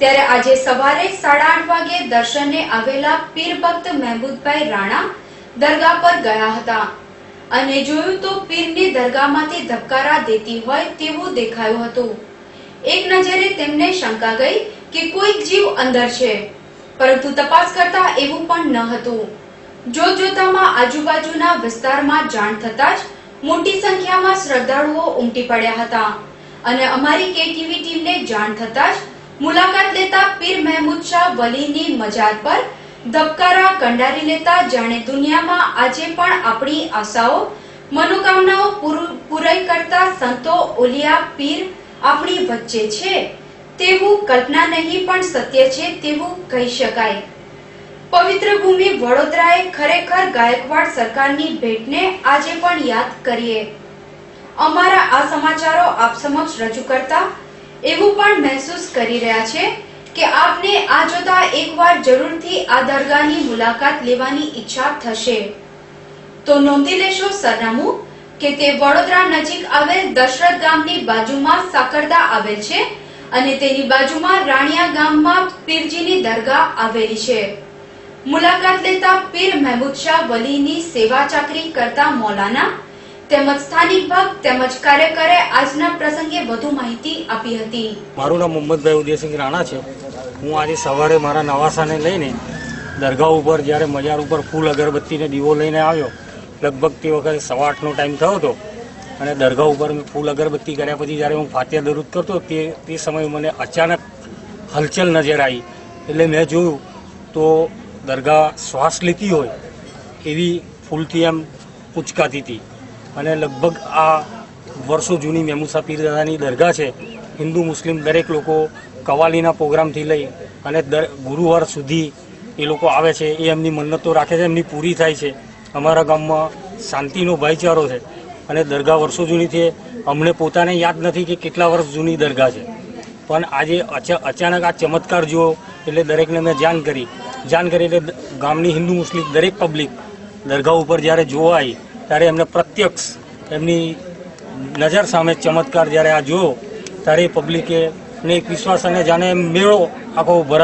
ત્યારે આજે સવારે 8:30 વાગે દર્શને આવેલા પીર ભક્ત મહેમૂદભાઈ રાણા દરગાહ પર ગયા હતા અને જોયું તો પીરની દરગાહમાંથી ધબકારા દેતી હોય તેવું દેખાયું હતું। એક નજરે તેમને શંકા ગઈ કે કોઈક જીવ અંદર છે, પરંતુ તપાસ કરતા એવું પણ ન હતું। જોતજોતામાં આજુબાજુના વિસ્તારમાં જાણ થતાં જ મોટી સંખ્યામાં શ્રદ્ધાળુઓ ઉમટી પડ્યા હતા અને અમારી કેટીવી ટીમને જાણ થતાં જ મુલાકાત લેતા પીર મહેમૂદ શાહ વલીની મજાર પર ધબકારા કંડારી લેતા જાણે દુનિયામાં આજે પણ આપણી આશાઓ મનોકામનાઓ પૂરી કરતા સંતો ઓલિયા પીર આપણી વચ્ચે છે તેવું કલ્પના નહીં પણ સત્ય છે તેવું કહી શકાય। પવિત્ર ભૂમિ વડોદરાએ ખરેખર ગાયકવાડ સરકારની ભેટને આજે પણ યાદ કરીએ। અમારા આ સમાચારો આપ સમક્ષ રજૂ કરતા એવું પણ મહેસૂસ કરી રહ્યા છે કે આપને આ જોતા એકવાર જરૂરથી આ દરગાહની મુલાકાત લેવાની ઈચ્છા થશે। તો નોંધી લેશો સરનામું કે તે વડોદરા નજીક આવેલ દશરથ ગામની બાજુમાં સાકરદા આવેલ છે અને તેની બાજુમાં રાણિયા ગામમાં પીરજીની દરગાહ આવેલી છે। મુલાકાત લેતા પીર મહેમૂદ શાહ વલીની સેવા ચાકરી કરતા મૌલાના તેમજ સ્થાનિક ભક્ત તેમજ કાર્યકરે આજના પ્રસંગે વધુ માહિતી આપી હતી। મારું નામ મોહમ્મદભાઈ ઉદયસિંહ રાણા છે। હું આજે સવારે મારા નવાસાને લઈને દરગાહ ઉપર જ્યારે મજાર ઉપર ફૂલ અગરબત્તીને દીવો લઈને આવ્યો, લગભગ તે વખતે 8:15નો ટાઈમ થયો હતો અને દરગાહ ઉપર ફૂલ અગરબત્તી કર્યા પછી જ્યારે હું ફાતિહા દરૂદ કરતો તે સમયે મને અચાનક હલચલ નજર આવી। એટલે મેં જોયું તો દરગાહ શ્વાસ લેતી હોય એવી ફૂલથી એમ ઉચકાતી હતી અને લગભગ આ વર્ષો જૂની મહેમૂદ શાહ પીર દાદાની દરગાહ છે। હિન્દુ મુસ્લિમ દરેક લોકો કવાલીના પ્રોગ્રામથી લઈ અને ગુરુવાર સુધી એ લોકો આવે છે, એ એમની મન્નતો રાખે છે, એમની પૂરી થાય છે। અમારા ગામમાં શાંતિનો ભાઈચારો છે અને દરગાહ વર્ષો જૂની છે। અમને પોતાને યાદ નથી કે કેટલા વર્ષ જૂની દરગાહ છે, પણ આજે અચાનક આ ચમત્કાર જોયો એટલે દરેકને મેં જાણ કરી એટલે ગામની હિન્દુ મુસ્લિમ દરેક પબ્લિક દરગાહ ઉપર જ્યારે જોવા આવી ત્યારે એમને પ્રત્યક્ષ એમની નજર સામે ચમત્કાર જ્યારે આ જોયો ત્યારે પબ્લિકે ને એક વિશ્વાસ અને જાણે મેળો આખો ભરાયો।